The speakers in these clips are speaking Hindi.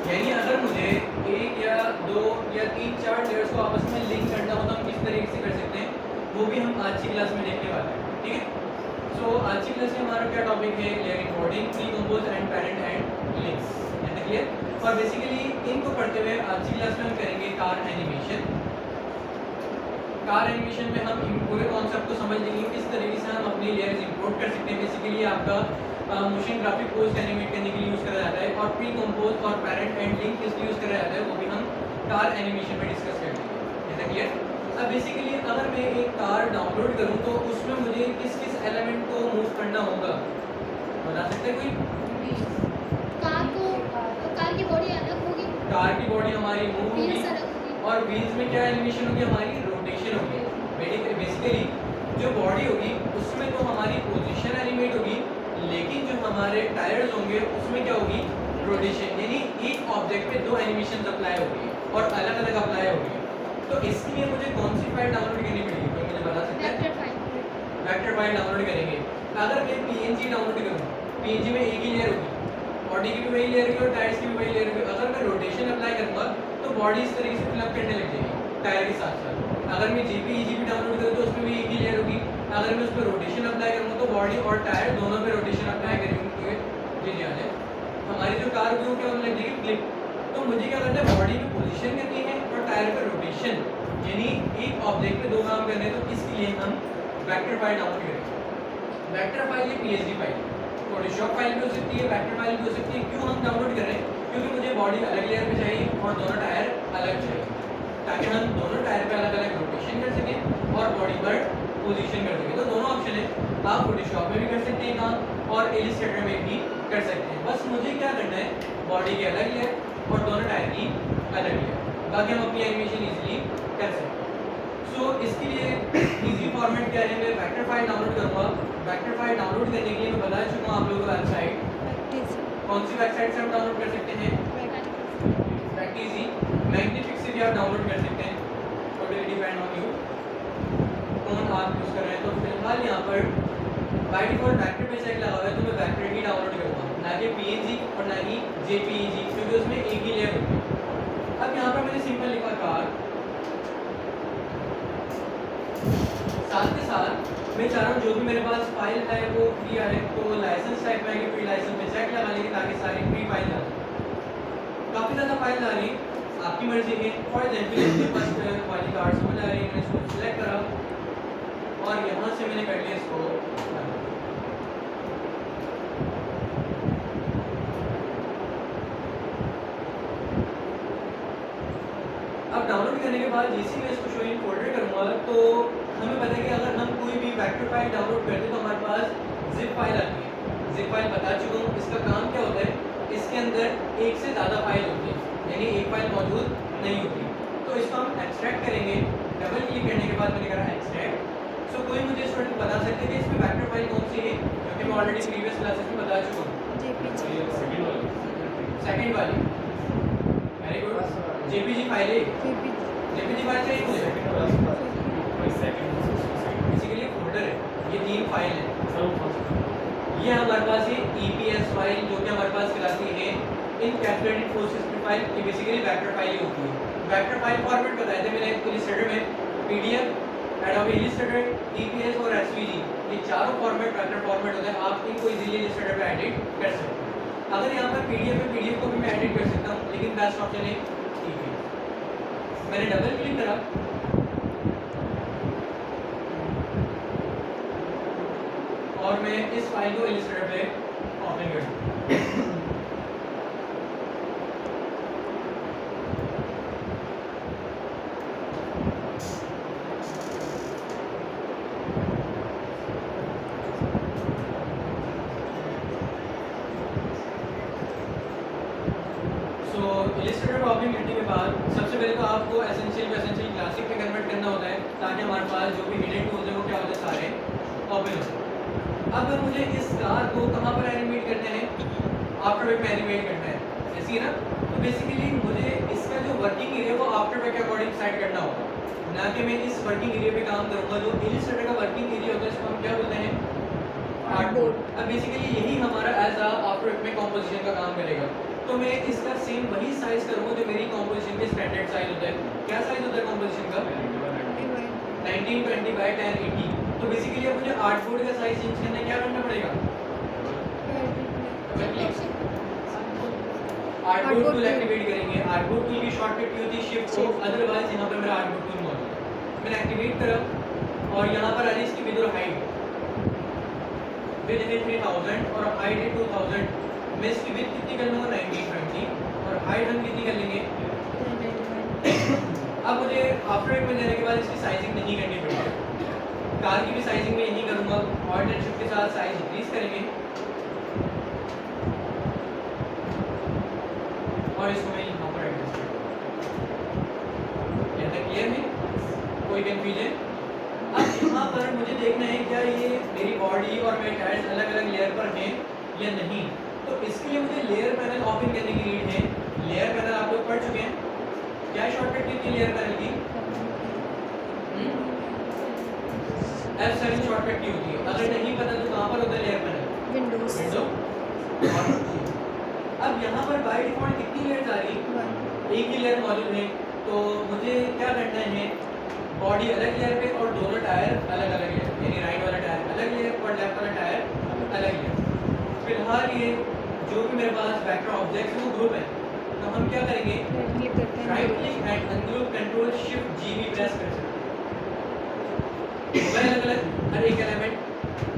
यानी अगर मुझे एक या दो या तीन चार लेयर्स को आपस में लिंक करना हो तो हम किस तरीके से कर सकते हैं, वो भी हम आज की क्लास में देखने वाले हैं। ठीक है, सो आज की क्लास में हमारा क्या टॉपिक है, layer importing, pre compose and parent and links. है क्लियर? और बेसिकली इनको पढ़ते हुए आज की क्लास में हम करेंगे कार एनिमेशन। कार एनिमेशन में हम पूरे कॉन्सेप्ट को समझ लेंगे किस तरीके से हम अपनी लेयर्स इंपोर्ट कर सकते हैं। बेसिकली आपका मोशन ग्राफिक पोस्ट एनिमेट करने के लिए यूज़ करा जाता है, और प्री कंपोज और पेरेंट एंड लिंक किस लिए यूज़ करा जाता है वो भी हम कार एनिमेशन में डिस्कस करेंगे। है क्लियर? अब बेसिकली अगर मैं एक कार डाउनलोड करूं तो उसमें मुझे किस किस एलिमेंट को मूव करना होगा, बता सकते हैं कोई? कार की बॉडी अलग होगी, कार की बॉडी हमारी मूव व्हील्स होगी, अलग होगी, और व्हील्स में क्या एनिमेशन होगी, हमारी रोटेशन होगी। बेसिकली जो बॉडी होगी उसमें तो हमारी पोजीशन एनिमेट होगी, लेकिन जो हमारे टायर्स होंगे उसमें क्या होगी, रोटेशन। यानी एक ऑब्जेक्ट पे दो एनिमेशन अप्लाई होगी और अलग अलग अप्लाई होगी। तो इसके लिए मुझे कौन सी फाइल डाउनलोड करनी पड़ेगी, कोई मुझे बता सकते हैं? वेक्टर फाइल डाउनलोड करेंगे। अगर मैं पीएनजी डाउनलोड करूँ, पीएनजी में एक ही लेयर होगी, बॉडी की भी वही लेयर होगी और टायर्स की भी वही लेयर होगी। अगर मैं रोटेशन अप्लाई करूँगा तो बॉडी इस तरीके से फिलअप करने लग जाएगी टायर के साथ साथ। अगर मैं जेपीईजी भी डाउनलोड करूँ तो उसमें भी एक ही लेयर होगी। अगर मैं उस पर रोटेशन अप्लाई करूँगा तो बॉडी और टायर दोनों पे रोटेशन अप्लाई करेंगे। जी जी, आ जाए हमारी जो कार होगी वो क्या होने लग जाएगी, फ्लिप। तो मुझे क्या करना है, बॉडी में पोजीशन करनी है और टायर पर रोटेशन, यानी एक ऑब्जेक्ट पे दो काम करने हैं। तो इसके लिए हम वेक्टर फाइल डाउनलोड करेंगे। वेक्टर फाइल या पीएसडी फाइल, फोटोशॉप फाइल भी हो सकती है, वेक्टर फाइल भी हो सकती है। क्यों हम डाउनलोड कर रहे हैं, क्योंकि मुझे बॉडी अलग लेयर पे चाहिए और दोनों टायर अलग चाहिए, ताकि हम दोनों टायर पे अलग अलग रोटेशन कर सकें और बॉडी पर पोजीशन कर सकें। तो दोनों ऑप्शन है, आप फोटोशॉप में भी कर सकते हैं काम और इलिस्ट्रेटर में भी कर सकते हैं। बस मुझे क्या करना है, बॉडी की अलग लेयर और दोनों टायर की अलग लेयर, बाकी हम अपनी एनिमेशन इजीली कर सकते हैं। सो इसके लिए इजी फॉर्मेट क्या है, मैं वेक्टर फाइल डाउनलोड करूँगा। वेक्टर फाइल डाउनलोड करने के लिए मैं बता चुका हूँ आप लोगों को वेबसाइट, कौन सी वेबसाइट से हम डाउनलोड कर सकते हैं, प्रैक्टिसी, मैग्निफिक से भी आप डाउनलोड कर सकते हैं। टोटली डिपेंड ऑन यू कौन आप यूज़ कर रहे हैं। तो फिलहाल यहाँ पर बाय डिफॉल्ट वेक्टर पे चेक लगा हुआ है, तो मैं वेक्टर ही डाउनलोड करूँगा, ना कि पीएनजी और ना ही जेपीईजी, क्योंकि उसमें एक ही लेयर होती है। अब यहाँ पर मैंने सिंपल लिखा कार, साथ के साथ मैं चाह रहा हूँ जो भी मेरे पास फाइल है वो फ्री है, तो लाइसेंस टाइप में आएगी, फ्री लाइसेंस में चेक लगा लेंगे ताकि सारी फ्री फाइल आ जाए। काफ़ी ज़्यादा फाइल आ रही है, आपकी मर्जी है। फॉर एग्जाम्पल फर्स्ट वाली कार्ड समझ आ रही है, मैंने इसको सिलेक्ट करा और यहाँ से मैंने कर लिया इसको। अब डाउनलोड करने के बाद जैसे मैं इसको शो इन फोल्डर करूँगा तो हमें पता है कि अगर हम कोई भी वेक्टर फाइल डाउनलोड करते हैं तो हमारे पास जिप फाइल आती है। जिप फाइल बता चुका हूँ, इसका काम क्या होता है, इसके अंदर एक से ज़्यादा फाइल होती है, यानी एक फाइल मौजूद नहीं होती। तो इसको हम एक्सट्रैक्ट करेंगे। डबल क्लिक करने के बाद मैंने करा एक्सट्रैक्ट। सो कोई मुझे स्टूडेंट बता सकते हैं कि इसमें वेक्टर फाइल कौन सी है, क्योंकि मैं ऑलरेडी प्रीवियस क्लासेस में बता चुका हूँ, सेकेंड वाली। वेरी गुड, जेपीजी फाइल है, जेपीजी फाइल चाहिए मुझे, बेसिकली फोल्डर है, ये तीन फाइल है। ये हमारे पास है ईपीएस फाइल, जो कि हमारे पास कहलाती है इनकैप्सुलेटेड फोर्स फाइल, ये बेसिकली वेक्टर फाइल ही होती है। वेक्टर फाइल फॉर्मेट बताए थे मैंने इलिस्ट्रेटर में, पीडीएफ, एडोबी इलिस्ट्रेटर, ईपीएस और एसवीजी, ये चारों फॉर्मेट वेक्टर फॉर्मेट होते हैं। आप इनको इजीली इलिस्ट्रेटर पे एडिट कर सकते हैं। अगर यहाँ पर पीडीएफ है, पीडीएफ को भी मैं एडिट कर सकता हूँ, लेकिन बेस्ट ऑप्शन है ईपीएस। मैंने डबल क्लिक करा और मैं इस फाइल को इलिस्ट्रेटर पे ओपन कर दूँ। इलिस्ट्रेटर पे ओपन करने के बाद सबसे पहले तो आपको एसेंशियल क्लासिक पे कन्वर्ट करना होता है, ताकि हमारे पास जो भी हिडन टूल्स हैं वो क्या होते हैं, सारे ओपन हो जाए। अब मुझे इस कार को कहाँ पर एनिमेट करना है, आफ्टर इफेक्ट में एनिमेट करना है, ऐसी है ना। तो बेसिकली मुझे इसका जो वर्किंग एरिया वो आफ्टर इफेक्ट के अकॉर्डिंग सेट करना होगा, ना कि मैं इस वर्किंग एरिया पे काम करूँगा। जो इलिस्ट्रेटर का वर्किंग एरिया होता है इसको हम क्या बोलते हैं, आर्टबोर्ड। अब बेसिकली यही हमारा एज आफ्टर इफेक्ट में कॉम्पोजिशन का काम करेगा। तो मैं इसका सेम वही साइज करूँगा जो मेरी कॉम्पोजिशन के स्टैंडर्ड साइज होता है। क्या साइज होता है कॉम्पोजिशन का? 1920 बाय 1080। तो बेसिकली अब मुझे आर्टबोर्ड का साइज चेंज करना है, क्या करना पड़ेगा? आर्टबोर्ड टूल एक्टिवेट करेंगे। आर्टबोर्ड टूल की शॉर्टकट की होती है शिफ्ट ओ, अदरवाइज यहाँ पर मेरा आर्टबोर्ड टूल मौजूद है। मैंने एक्टिवेट करा और यहाँ पर आ रही इसकी विद और हाइट, विद है 3000 और हाइट है 2000। मैं इसकी विद कितनी कर लूँगा? 1920 और हाइट हम कितनी कर लेंगे? अब मुझे आफ्टर इफेक्ट में देने के बाद इसकी साइजिंग नहीं करनी पड़ेगी। कार की भी साइजिंग में यही करूँगा, ऑर्डिनेट शिफ्ट के साथ साइज इंक्रीज करेंगे और इसको मैं यहाँ पर एडजस्ट करूँगा। क्लियर है? कोई कंफ्यूजन? अब यहाँ पर मुझे देखना है क्या ये मेरी बॉडी और मेरे टायर्स अलग अलग लेयर पर हैं या नहीं। तो इसके लिए मुझे लेयर पैनल ऑफ इन करने की नीड है। लेयर पैनल आप लोग पढ़ चुके हैं, क्या शॉर्टकट की थी लेयर पैनल की? F7 शॉर्टकट की होती है। अगर नहीं पता तो कहाँ पर होता है लेयर पैनल? विंडोज। अब यहाँ पर बाय डिफॉल्ट कितनी लेयर्स आ रही? एक ही लेयर मौजूद है। तो मुझे क्या करना है, बॉडी अलग लेयर पे और दोनों टायर अलग अलग लेयर, यानी राइट वाला टायर अलग लेयर और लेफ्ट वाला टायर अलग लेयर। फिलहाल ये जो भी मेरे पास वेक्टर ऑब्जेक्ट्स हैं वो ग्रुप है, तो हम क्या करेंगे? Right click and ungroup control shift G भी प्रेस कर सकते हैं अलग अलग हर एक एलिमेंट।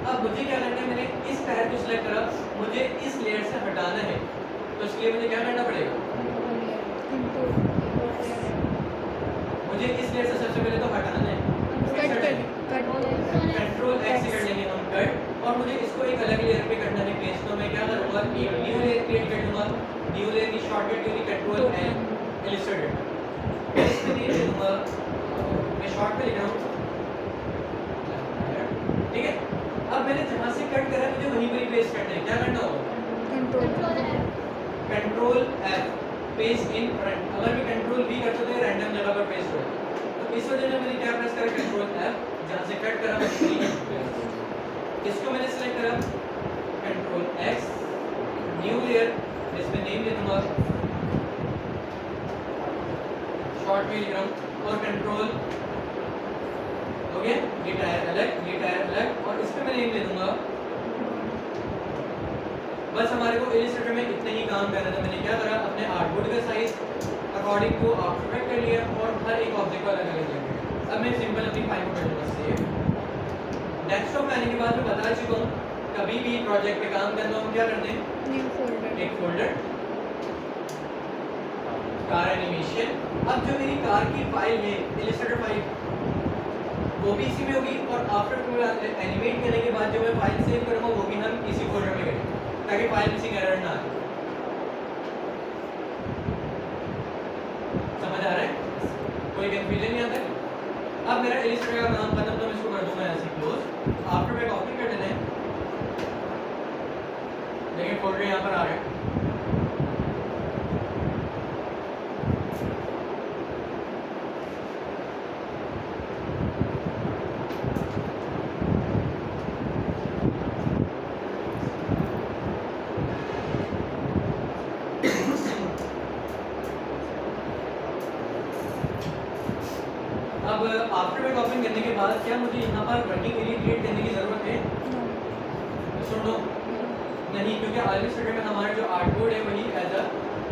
अब मुझे क्या करना है, मैंने इस टायर को सिलेक्ट करा, मुझे इस लेयर से हटाना है, तो इसके लिए मुझे क्या करना पड़ेगा? मुझे इस लेयर से सबसे पहले तो हटाना है, कंट्रोल एक्स से कर लेंगे हम कट, और मुझे इसको एक अलग लेयर पे करना है पेस्ट। तो मैं क्या करूँगा, एक न्यू लेयर क्रिएट कर लूँगा। न्यू लेयर की शॉर्टकट होगी कंट्रोल एन इलस्ट्रेटेड। इसमें नहीं लिखूँगा, मैं शॉर्ट पे लिख रहा हूँ, ठीक है। अब मैंने जहाँ से कट करा मुझे वहीं पर पेस्ट करना है। क्या करना होगा? Control F paste in front. अगर मैं कंट्रोल वी करता तो ये रैंडम जगह पर पेस्ट होगा, तो इस वजह से मैंने क्या प्रेस करा, कंट्रोल एफ, जहाँ से कट करा इसको मैंने सेलेक्ट करा, कंट्रोल एक्स, न्यू लेयर, इसमें नेम दे दूंगा, शॉर्ट में लिख रहा हूँ, और कंट्रोल हो गया। ये टायर अलग, ये टायर अलग, और इसमें मैं नेम दे दूंगा। बस हमारे को इलस्ट्रेटर में इतने ही काम करना था। मैंने क्या करा, अपने आर्टबोर्ड का size according to After Effect कर लिया और हर एक ऑब्जेक्ट को अलग अलग लिया। अब मैं सिंपल अपनी फाइल को कर दूंगा सेव। डेस्कटॉप पे आने के बाद मैं बता चुका हूँ, कभी भी प्रोजेक्ट पे काम करना हो क्या करते हैं, एक फोल्डर, कार एनिमेशन। अब जो मेरी कार की फाइल है इलस्ट्रेटर फाइल, वो भी इसी में होगी, और आफ्टर एनिमेट करने के बाद जो मैं फाइल सेव करूँगा वो भी हम इसी फोल्डर में करेंगे, ताकि फाइल मिसिंग एरर ना आए। समझ आ रहा है? कोई कंफ्यूजन नहीं आता? अब मेरा इलस्ट्रेटर का काम खत्म, तो मैं इसको कर दूंगा ऐसे क्लोज। आफ्टर मैं कॉपी कर देना है, देखिए फोल्डर यहाँ पर आ रहा है। अब आफ्टर बैक ऑपरेट करने के बाद क्या मुझे यहाँ पर वर्किंग एरिया क्रिएट करने की ज़रूरत है? सुनो, नहीं, क्योंकि इलस्ट्रेटर में हमारा जो आर्टबोर्ड है वही एज अ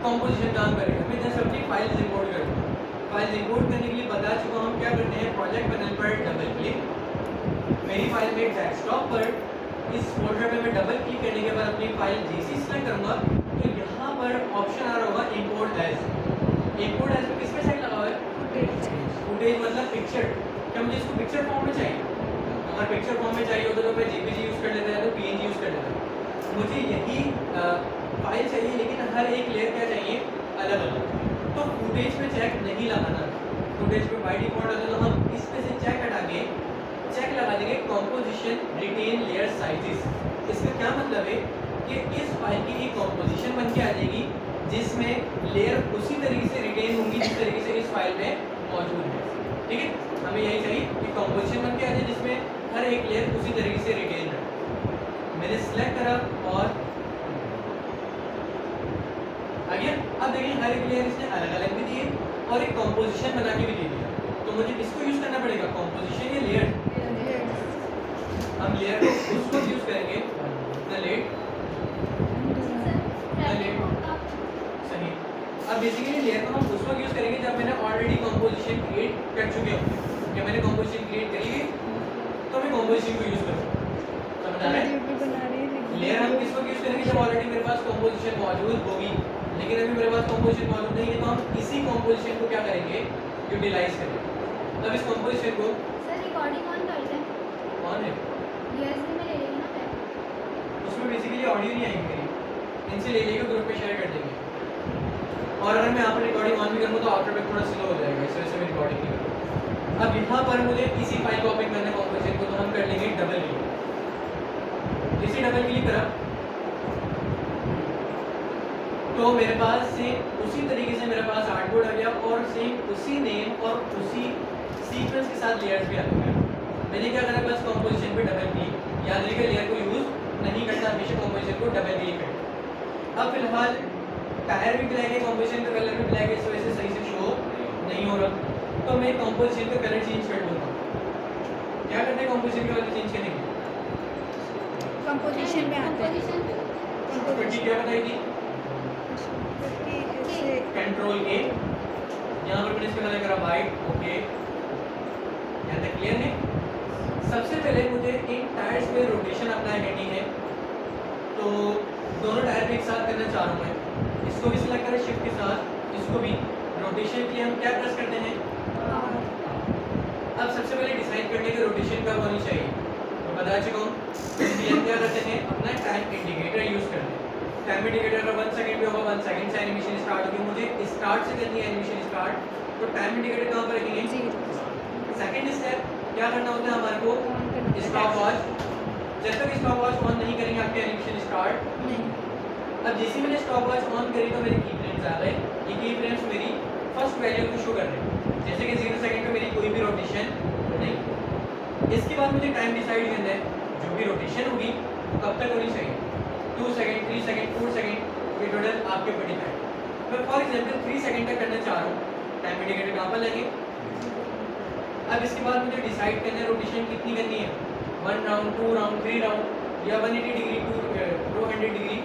कंपोजिशन काम करेगा। मैं जस्ट अपनी फाइल्स इंपोर्ट करूँगा। फाइल्स इंपोर्ट करने के लिए बता चुका हूँ क्या करते हैं, प्रोजेक्ट पैनल पर डबल क्लिक, मेरी फाइल में डेस्कटॉप पर इस फोल्डर में मैं डबल क्लिक करने के बाद अपनी फाइल जीसी सेलेक्ट करूँगा, तो यहाँ पर ऑप्शन आ रहा होगा इंपोर्ट एज। इंपोर्ट एज में किसमें सेट लगा हुआ है? फुटेज मतलब पिक्चर। क्या मुझे इसको पिक्चर फॉर्म में चाहिए? अगर पिक्चर फॉर्म में चाहिए होता तो मैं जेपीजी यूज़ कर लेता है, तो पीएनजी यूज़ कर लेता। मुझे यही फाइल चाहिए, लेकिन हर एक लेयर क्या चाहिए, अलग अलग। तो फुटेज पे चेक नहीं लगाना, फुटेज पे बाय डिफॉल्ट अगर तो हम इसमें से चेक हटा के चेक लगा देंगे कॉम्पोजिशन रिटेन लेयर साइजेस। इसका क्या मतलब है कि इस फाइल की एक कॉम्पोजिशन बन के आ जाएगी जिसमें लेयर उसी तरीके से रिटेन होंगी जिस तरीके से इस फाइल में मौजूद है। ठीक है, हमें यही चाहिए कि कॉम्पोजिशन बन के आ जाए जिसमें हर एक लेयर उसी तरीके से रिटेन है। मैंने सेलेक्ट करा और गया। अब देखिए हर एक लेयर इसने अलग अलग भी दिए और एक कॉम्पोजिशन बना के भी दे दिया। तो मुझे किसको यूज करना पड़ेगा, कॉम्पोजिशन या लेयर? हम लेयर को उसको यूज करेंगे द लेट सही। अब बेसिकली लेयर को हम उस वक्त यूज करेंगे जब मैंने ऑलरेडी कंपोजिशन क्रिएट कर चुके होंगे। जब मैंने कंपोजिशन क्रिएट करी है तो मैं कंपोजिशन को यूज करूंगा, समझ आ रहा है? लेयर हम किस वक्त यूज करेंगे, जब ऑलरेडी मेरे पास कंपोजिशन मौजूद होगी। लेकिन अभी मेरे पास कंपोजिशन मौजूद नहीं है तो हम इसी कंपोजिशन को क्या करेंगे, यूटिलाइज करेंगे। अब इस कंपोजिशन को सर रिकॉर्डिंग ऑन कर दें, कौन है यूएसबी में ले लेंगे ना पहले। उसमें बेसिकली ऑडियो नहीं आएगी मेरी, इनसे ले लेके ग्रुप पे शेयर कर देंगे। और अगर मैं यहाँ पर रिकॉर्डिंग ऑन भी करूँ तो आफ्टर बैक थोड़ा स्लो हो जाएगा, इस वजह से मैं रिकॉर्डिंग नहीं करूँगा। अब यहाँ पर मुझे इसी फाइल को ओपन करना है कंपोजिशन को, तो हम कर लेंगे डबल क्लिक। इसी डबल क्लिक करा तो मेरे पास सेम उसी तरीके से मेरे पास आर्टबोर्ड आ गया और सेम उसी नेम और उसी सीक्वेंस के साथ लेयर्स भी आ गए। मैंने क्या करा, बस कंपोजिशन पे डबल क्लिक, याद रखिएगा लेयर को यूज नहीं करना, हमेशा कंपोजिशन को डबल क्लिक करना। अब फिलहाल टायर भी ब्लैक है, कंपोजिशन का कलर भी ब्लैक है, इस वजह से सही से शो नहीं हो रहा। तो मैं कंपोजिशन का कलर चेंज कर दूंगा। क्या करते हैं कंपोजिशन का कलर चेंज करने के? कंपोजिशन में आते हैं। पट्टी क्या बताएगी? कंट्रोल के, यहाँ पर मैंने इसका कलर करा वाइट, ओके, यहाँ तक क्लियर है। सबसे पहले मुझे इन टायर्स पे रोटेशन अप्लाई करनी है, तो दोनों टायर पे एक साथ करना चाह रहा हूँ मैं। इसको भी सिलेक्ट करें शिफ्ट के साथ, इसको भी। रोटेशन के लिए हम क्या प्रेस करते हैं? अब सबसे पहले डिसाइड करने की रोटेशन कब होनी चाहिए, तो बता चुका हूँ। हम क्या करते हैं, अपना टाइम इंडिकेटर यूज करते हैं। टाइम इंडिकेटर अगर 1 सेकंड पे होगा, 1 सेकंड से एनिमेशन स्टार्ट होगी। मुझे स्टार्ट से करनी है एनिमेशन स्टार्ट, तो टाइम इंडिकेटर कहाँ पर रखेंगे? सेकंड स्टेप क्या करना होता है हमारे को, स्टॉप वॉच। जब तक स्टॉप वॉच ऑन नहीं करेंगे आपके एनिमेशन स्टार्ट नहीं। अब जैसे मैंने स्टॉप वॉच ऑन करी तो मेरे की फ्रेम्स आ गए। ये की फ्रेम्स मेरी फर्स्ट वैल्यू को शो कर रहे हैं, जैसे कि 0 सेकंड पे मेरी कोई भी रोटेशन नहीं। इसके बाद मुझे टाइम डिसाइड करना है, जो भी रोटेशन होगी वो कब तक होनी चाहिए, 2 सेकंड, 3 सेकंड, 4 सेकंड, ये टोटल आपके ऊपर डिपेंड। मैं फॉर एग्जांपल 3 सेकंड तक करना चाह रहा हूँ, टाइम इंडिकेटर कहाँ पर लगे। अब इसके बाद मुझे डिसाइड करना है रोटेशन कितनी करनी है, 1 राउंड, 2 राउंड, 3 राउंड या 180 डिग्री, 200 डिग्री।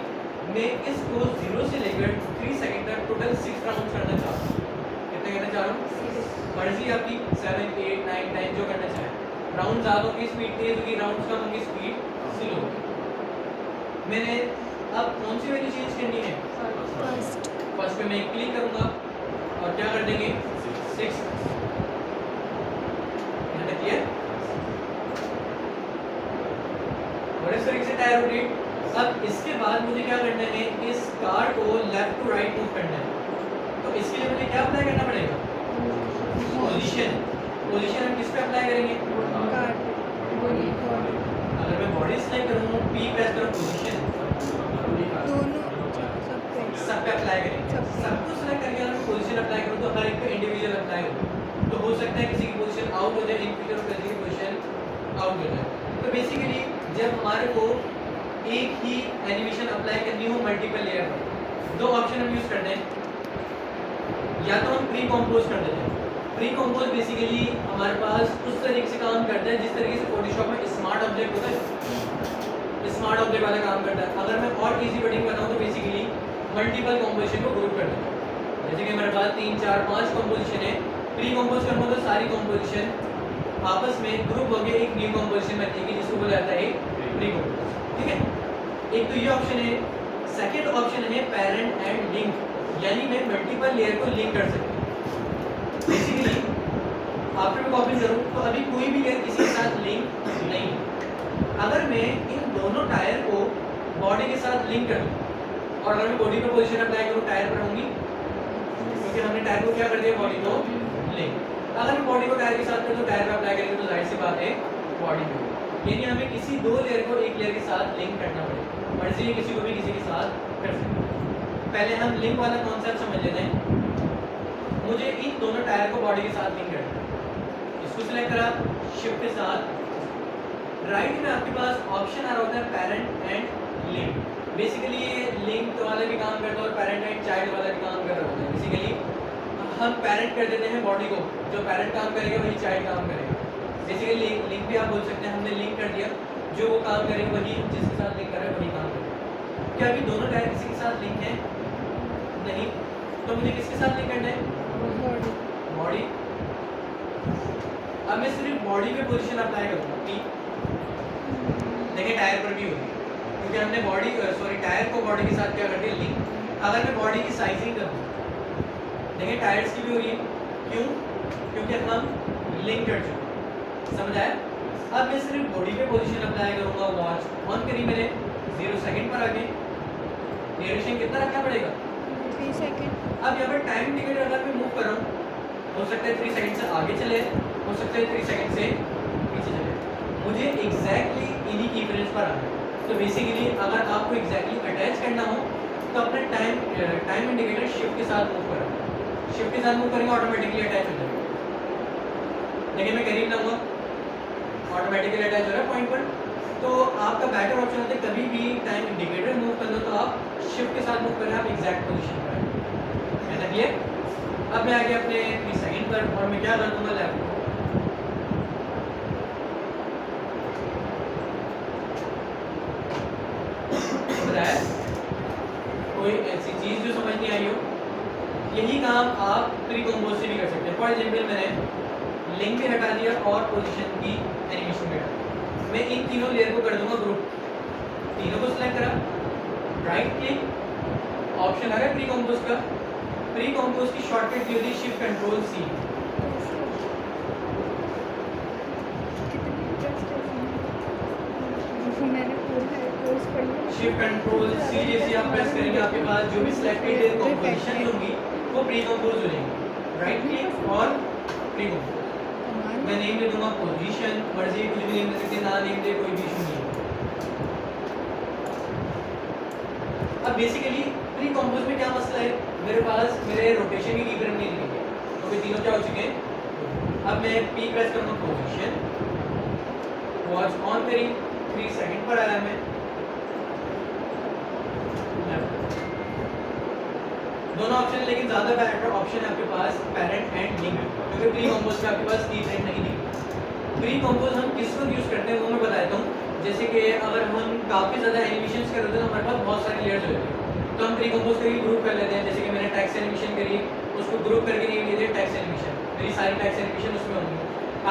मैं इसको 0 से लेकर 3 सेकंड तक टोटल 6 राउंड करना चाहता हूँ। कितने करना चाह रहा हूँ, मर्जी आपकी, 7, 8, 9, 10 जो करना चाहें। राउंड ज़्यादा होगी स्पीड तेज होगी, राउंड कम होगी स्पीड स्लो होगी। मैंने अब कौन सी वैल्यू चेंज करनी है, फर्स्ट पे मैं क्लिक करूंगा और क्या कर देंगे 6। यहाँ तक क्लियर? और इस तरीके से टायर रोटेट। अब इसके बाद मुझे क्या करना है, इस कार को लेफ्ट टू राइट मूव करना है। तो इसके लिए मुझे क्या अप्लाई करना पड़ेगा, पोजीशन। पोजीशन हम किस पे अप्लाई करेंगे, अगर मैं बॉडी सेलेक्ट करूँ, पी प्रेस करूँ, पोजीशन सब पे अप्लाई करेंगे। सबको सेलेक्ट करके अगर मैं पोजीशन अप्लाई करूँ तो हर एक पे इंडिविजुअल अप्लाई हो। तो हो सकता है किसी की पोजीशन आउट हो जाए इन फ्यूचर और किसी की पोजीशन आउट हो जाए। तो बेसिकली जब हमारे को एक ही एनिमेशन अप्लाई करनी हो मल्टीपल लेयर पर, दो ऑप्शन हम यूज करते हैं। या तो हम प्री कंपोज कर देते हैं। प्री कंपोज बेसिकली हमारे पास उस तरीके से काम करता है जिस तरीके से फोटोशॉप में स्मार्ट ऑब्जेक्ट होता है, स्मार्ट ऑब्जेक्ट वाला काम करता है। अगर मैं और इजी वर्डिंग बताऊं तो बेसिकली मल्टीपल कंपोजिशन को ग्रुप कर देता हूं। जैसे कि मेरे पास 3, 4, 5 कंपोजिशन है, प्री कंपोज करूंगा तो सारी कंपोजिशन आपस में ग्रुप होकर एक न्यू कंपोजिशन बनेगी जिसको बोला जाता है प्री कंपोज। ठीक है, एक तो ये ऑप्शन है। सेकंड ऑप्शन है पेरेंट एंड लिंक, यानी मैं मल्टीपल लेयर को लिंक कर सकता हूं। बेसिकली आफ्टर मैं कॉपी करूं तो अभी कोई भी लेयर किसी के साथ लिंक नहीं है। अगर मैं इन दोनों टायर को बॉडी के साथ लिंक कर दूं और अगर मैं बॉडी पे पोजीशन अप्लाई करूं टायर पर होंगी, क्योंकि हमने टायर को क्या कर दिया, बॉडी को लिंक। अगर मैं बॉडी को टायर के साथ करूं तो टायर पे अप्लाई करेंगे तो जाहिर सी बात है बॉडी पे, यानी हमें किसी दो लेयर को एक लेयर के साथ लिंक करना पड़ेगा। मर्जी है किसी को भी किसी के साथ कर सकते हैं। पहले हम लिंक वाला कॉन्सेप्ट समझ लेते हैं। मुझे इन दोनों टायर को बॉडी के साथ लिंक करना है। इसको सिलेक्ट करा शिफ्ट के साथ, राइट में आपके पास ऑप्शन आ रहा होता है पेरेंट एंड लिंक। बेसिकली ये लिंक वाला भी काम करता है और पेरेंट एंड चाइल्ड वाला भी काम कर रहा होता है। बेसिकली हम पेरेंट कर देते हैं बॉडी को, जो पेरेंट काम करेगा वही चाइल्ड काम करेगा। बेसिकली लिंक भी आप बोल सकते हैं, हमने लिंक कर दिया, जो वो काम करेगा वही जिसके साथ लिंक करे वही काम करेगा। क्या अभी दोनों टायर किसी के साथ लिंक है? नहीं। तो मुझे किसके साथ लिंक करना है? बॉडी। अब मैं सिर्फ बॉडी पे पोजीशन अप्लाई करूँगा कि देखिए टायर पर भी होगी, क्योंकि हमने बॉडी टायर को बॉडी के साथ क्या कर दिया? लिंक। अगर मैं बॉडी की साइजिंग करूँ, देखिए टायर्स की भी हो रही है, क्यों? क्योंकि हम लिंक कर चुके हैं। समझ आया? अब मैं सिर्फ बॉडी पे पोजीशन अप्लाई करूँगा। वॉच ऑन करी मैंने, 0 सेकंड पर आके ड्यूरेशन कितना रखना पड़ेगा? 3 सेकंड। अब यहाँ पर टाइम इंडिकेटर अगर मैं मूव कर रहा हूँ, हो सकता है 3 सेकंड से आगे चले, हो सकता है 3 सेकंड से पीछे चले, मुझे एग्जैक्टली इन्हीं की फ्रेम्स पर आना है। तो बेसिकली अगर आपको एग्जैक्टली अटैच करना हो तो अपना टाइम इंडिकेटर शिफ्ट के साथ मूव करें, शिफ्ट के साथ मूव करेंगे ऑटोमेटिकली अटैच हो जाएगा। देखिए मैं करीब लाऊंगा, ऑटोमेटिकली अटैच हो रहा है पॉइंट पर। तो आपका बेटर ऑप्शन होता है कभी भी टाइम इंडिकेटर मूव करना तो आप शिफ्ट के साथ मूव करें, आप एग्जैक्ट पोजीशन पर आए। है ना क्लियर? अब मैं आगे अपने 3 सेकंड पर और मैं क्या कर दूंगा? लेफ्ट को बताया। कोई ऐसी चीज जो समझ नहीं आई हो, यही काम आप प्री कंपोज से भी कर सकते हैं। फॉर एग्जाम्पल मैंने लिंक भी हटा दिया और पोजीशन की एनिमेशन भी हटा दिया। मैं इन तीनों लेयर को कर दूंगा ग्रुप, तीनों को सिलेक्ट करा, राइट क्लिक, ऑप्शन आ गया प्री कंपोज का। प्री कंपोज की शॉर्टकट की होती है shift control C. Shift control C जैसे आप प्रेस करेंगे, आपके पास जो भी सिलेक्टेड कंपोजिशन होंगी वो प्री कंपोज हो जाएंगी। राइट क्लिक और प्री कंपोज। मैं नेम दे दूंगा पोजीशन, मर्जी कुछ भी नेम दे सकते हैं, ना नेम दे कोई भी इशू नहीं है। अब बेसिकली प्री कंपोज में क्या मसला है? मेरे पास मेरे रोटेशन की फ्रेम नहीं दिखेंगे, तो ये तीनों क्या हो चुके हैं? अब मैं पी प्रेस करूंगा, पोजीशन, वॉच ऑन करी, 3 सेकंड पर आया मैं, दोनों ऑप्शन है, लेकिन ज्यादा बेटर ऑप्शन है आपके पास पेरेंट एंड लिंक, क्योंकि प्री कंपोज में आपके पास की फ्रेम नहीं दिखती। प्री कंपोज हम किस वक्त यूज करते हैं वो मैं बताता हूँ। जैसे कि अगर हम काफी ज्यादा एनिमेशंस कर रहे हैं तो हमारे पास बहुत सारी लेयर्स होती हैं, तो हम प्री कंपोज करके ग्रुप कर लेते हैं। जैसे कि मैंने टैक्स एनिमेशन करी, उसको ग्रुप करके नहीं लिए थे टैक्स एनिमेशन, मेरी सारी टैक्स एनिमेशन उसमें होंगी।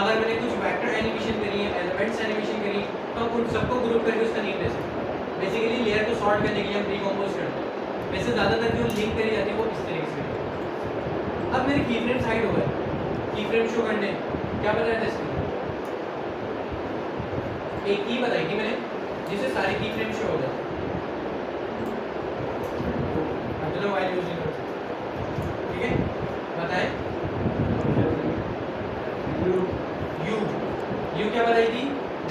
अगर मैंने कुछ वेक्टर एनिमेशन करी है, एलिमेंट्स एनिमेशन करी, तो हम उन सबको ग्रुप करके उसका नेम दे सकते हैं। बेसिकली लेयर को सॉर्ट करने के लिए हम प्री कंपोज करते हैं। वैसे ज़्यादातर जो लिंक करी जाती है वो इस तरीके से। अब मेरे की फ्रेम साइड हो गए, की फ्रेम शो करने क्या बताया था इसमें? एक की बताई थी मैंने जिससे सारे की फ्रेम शो हो गए। चलो वाइल यूज करो, ठीक है? बताएं। यू क्या बताई थी?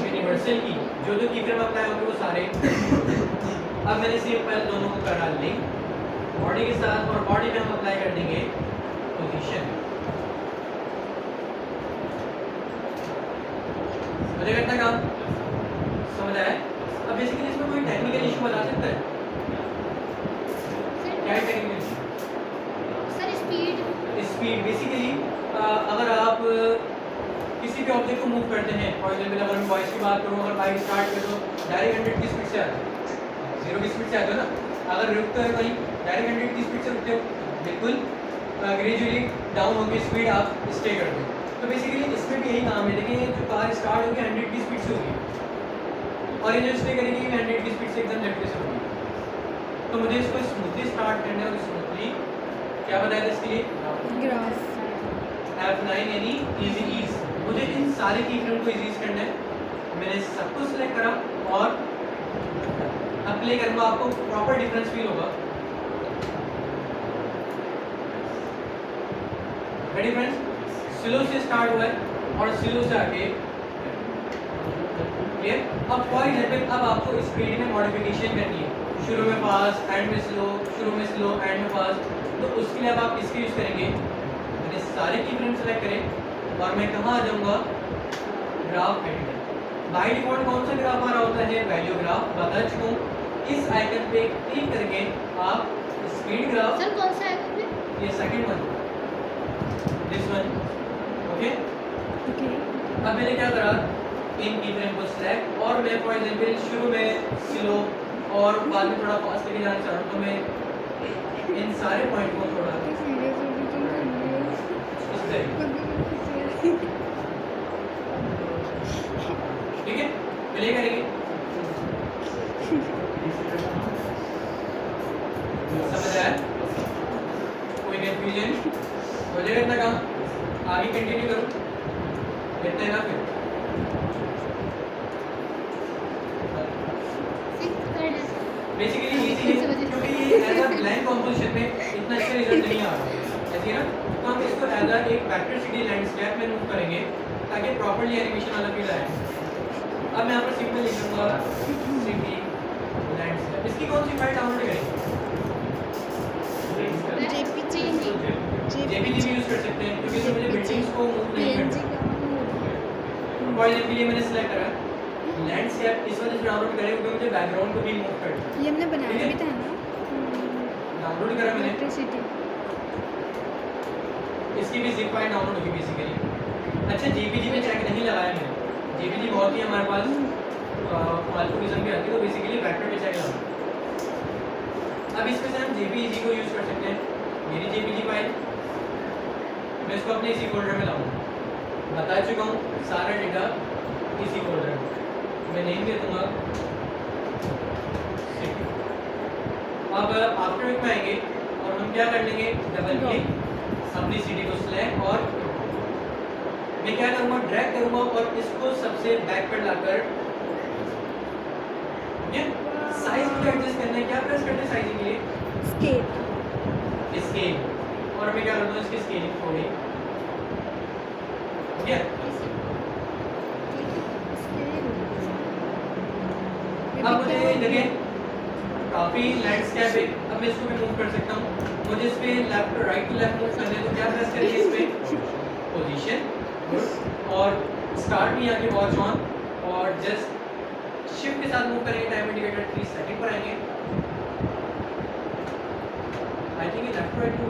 यूनिवर्सल की, जो जो की फ्रेम अप्लाई होंगे वो सारे। अब मैंने सिंपल दोनों को करा लिंक बॉडी के साथ, और बॉडी में हम अप्लाई कर देंगे पोजीशन। मुझे कितना काम समझ आया? अब बेसिकली इसमें कोई टेक्निकल इशू बता सकता है? क्या है technical issue? Sir speed. Basically अगर आप किसी भी ऑब्जेक्ट को मूव करते हैं, फॉर एग्जांपल अगर मैं वॉइस की बात करूँ, अगर बाइक स्टार्ट कर दो डायरेक्ट 100 की स्पीड से आता है, 0 की स्पीड से आता है ना। अगर रुकते हो कहीं डायरेक्ट 100 की स्पीड से रुकते हो, बिल्कुल ग्रेजुअली डाउन होकर स्पीड आप स्टे करते हो। तो बेसिकली इसमें भी यही काम है। देखिए जो कार स्टार्ट होगी 100 की स्पीड से होगी और ये जो स्टे करेगी 100 की स्पीड से एकदम लेफ्ट से होगी। तो मुझे इसको स्मूथली स्टार्ट करना है और स्मूथली क्या बताया था इसके लिए? ग्राफ F9 यानी इजी ईज। मुझे इन सारे की फ्रेम को इजीज करना है। मैंने सबको सिलेक्ट करा और अब प्ले करूंगा, आपको प्रॉपर डिफरेंस फील होगा। Ready friends? स्लो से स्टार्ट हुआ है और स्लो से आगे क्लियर। अब फॉर एग्जांपल अब आपको स्पीड में मॉडिफिकेशन करनी है, शुरू में फास्ट, एंड में स्लो, शुरू में स्लो, एंड में फास्ट। तो उसके लिए अब आप किसके यूज करेंगे? मैंने सारे की फ्रेम सेलेक्ट करें और मैं कहाँ आ जाऊँगा? Graph editor. बाय डिफॉल्ट कौन सा ग्राफ आ रहा होता है? Value graph. बता चुका हूँ इस आइकन पे क्लिक करके आप स्पीड ग्राफ, सर कौन सा है? ये second one, this one, okay. Okay. अब मैंने क्या करा, इन की फ्रेम को सिलेक्ट, और मैं फॉर एग्जांपल शुरू में स्लो और बाद में थोड़ा फास्ट लेके जाना चाह रहा हूँ, तो मैं इन सारे पॉइंट को थोड़ा इस तरीके, ठीक है, प्ले करेंगे। समझ आया? कोई कंफ्यूजन हो जाएगा इतना काम? आगे कंटिन्यू करूँ, इतना है ना फिर? बेसिकली इजी है, क्योंकि ये एज अ ब्लैंक कंपोजिशन में इतना अच्छा रिजल्ट नहीं आ रहा है, ऐसे ना। तो हम इसको एज अ एक वेक्टर सिटी लैंडस्केप में मूव करेंगे ताकि प्रॉपर्ली एनिमेशन वाला फील आए। अब मैं यहाँ पर सिंपल लिख दूंगा सिटी लैंडस्केप। इसकी कौन सी फाइल डाउनलोड करेंगे? जेपीजी भी यूज कर सकते हैं, क्योंकि इसमें मुझे बिल्डिंग्स को मूव नहीं करना। फॉर एग्जांपल ये मैंने सेलेक्ट करा लैंडस्केप, इस वजह से डाउनलोड करें क्योंकि मुझे बैकग्राउंड को भी मूव करना है। ये हमने बनाया भी था ना, डाउनलोड करा मैंने, इलेक्ट्रिसिटी। इसकी भी जिप फाइल डाउनलोड होगी बेसिकली। अच्छा, जेपीजी में चेक नहीं लगाया मैंने, जेपीजी बहुत ही हमारे पास फालतू किस्म की आती है, तो बेसिकली वेक्टर पे चेक लगाना। अब इसमें से हम जेपीजी को यूज कर सकते हैं। मेरी जेपीजी फाइल मैं इसको अपने इसी फोल्डर में लाऊंगा, बता चुका हूँ सारा डेटा इसी फोल्डर में। मैं नेम दे दूंगा सिटी। अब आफ्टर में आएंगे और हम क्या कर लेंगे, डबल क्लिक, अपनी सिटी को सिलेक्ट, और मैं क्या करूँगा, ड्रैग करूँगा और इसको सबसे बैक पर लाकर साइज को एडजस्ट करना है। क्या प्रेस करते हैं साइजिंग के लिए? स्केल। स्केल, और मैं क्या करता हूँ, इसकी स्केलिंग थोड़ी, ठीक है। अब मुझे देखिए काफी लैंडस्केप है, अब मैं इसको भी मूव कर सकता हूँ। मुझे इस पे left right to left move करने, तो क्या प्रेस करेंगे इस पे, पोजीशन, और स्टार्ट में आके वॉच ऑन, और जस्ट शिफ्ट के साथ मूव करेंगे, टाइम इंडिकेटर 3 सेकंड पर आएंगे। आई थिंक ये लेफ्ट राइट टू,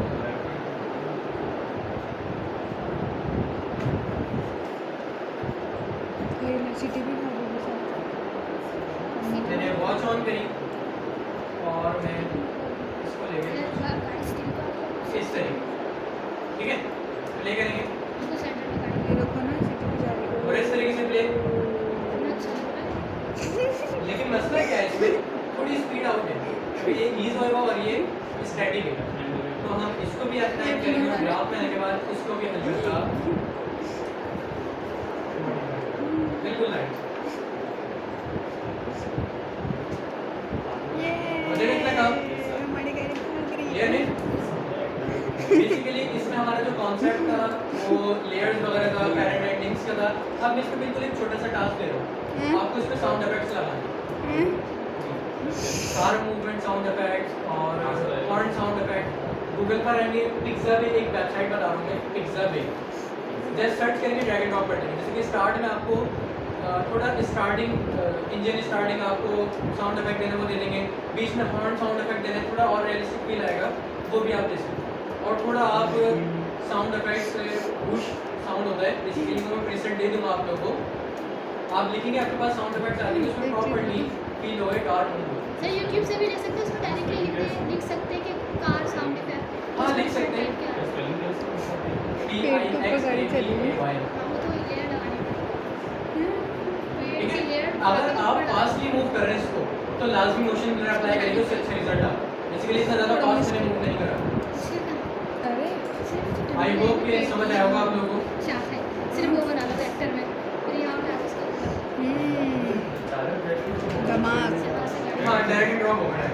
सिटी भी मैंने वॉच ऑन करी और मैं इसको ले गया इस तरीके, ठीक है, प्ले करेंगे ये रखो ना, सिटी भी जा रही और इस तरीके से प्ले। लेकिन मसला क्या है, इसमें थोड़ी स्पीड आउट है, क्योंकि ये ईज होगा और ये स्टैटिक है, तो हम इसको भी अच्छा टाइम करेंगे और ग्राफ में आने के बाद इसको भी हल्का बिल्कुल लाइट क्लियर है। बेसिकली इसमें हमारा जो कॉन्सेप्ट था वो लेयर्स वगैरह का, पैरेंट एंडिंग्स का था। अब मैं इसमें बिल्कुल एक छोटा सा टास्क दे रहा हूँ आपको, इसमें साउंड इफेक्ट्स लगाने, कार मूवमेंट साउंड इफेक्ट्स और हॉर्न साउंड इफेक्ट। गूगल पर आएंगे, पिक्साबे एक वेबसाइट बता रहा हूँ, पिक्साबे जस्ट सर्च करेंगे, ड्रैग एंड ड्रॉप कर देंगे। जैसे कि स्टार्ट में आपको थोड़ा स्टार्टिंग इंजन स्टार्टिंग आपको साउंड इफेक्ट देना वो दे देंगे, बीच में हॉर्न साउंड इफेक्ट देना, थोड़ा और रियलिस्टिक फील आएगा, वो भी आप दे सकते हैं। और थोड़ा आप साउंड इफेक्ट्स पुश साउंड होता है, बेसिकली मैं प्रीसेट दे दूँगा आप लोगों को, आप लिखेंगे आपके पास साउंड इफेक्ट्स आ जाएंगे, उसमें प्रॉपर्ली फील होगा कार मूव। सर यूट्यूब से भी ले सकते हैं, उसमें डायरेक्टली लिख सकते हैं कि कार साउंड इफेक्ट। हाँ लिख सकते हैं, TIXAPAY। ठीक है, अगर आप फास्टली मूव कर रहे हैं इसको तो लाजमी मोशन ब्लर अप्लाई करेंगे, उससे अच्छा रिजल्ट आता है। बेसिकली इतना ज़्यादा फास्ट मैंने मूव नहीं करा। अरे आई होप कि समझ आया होगा आप लोगों को। सिर्फ वो बनाना था एक्टर में, फिर यहाँ पे उसका दिमाग हाँ डायरेक्ट ड्रॉप हो गया है।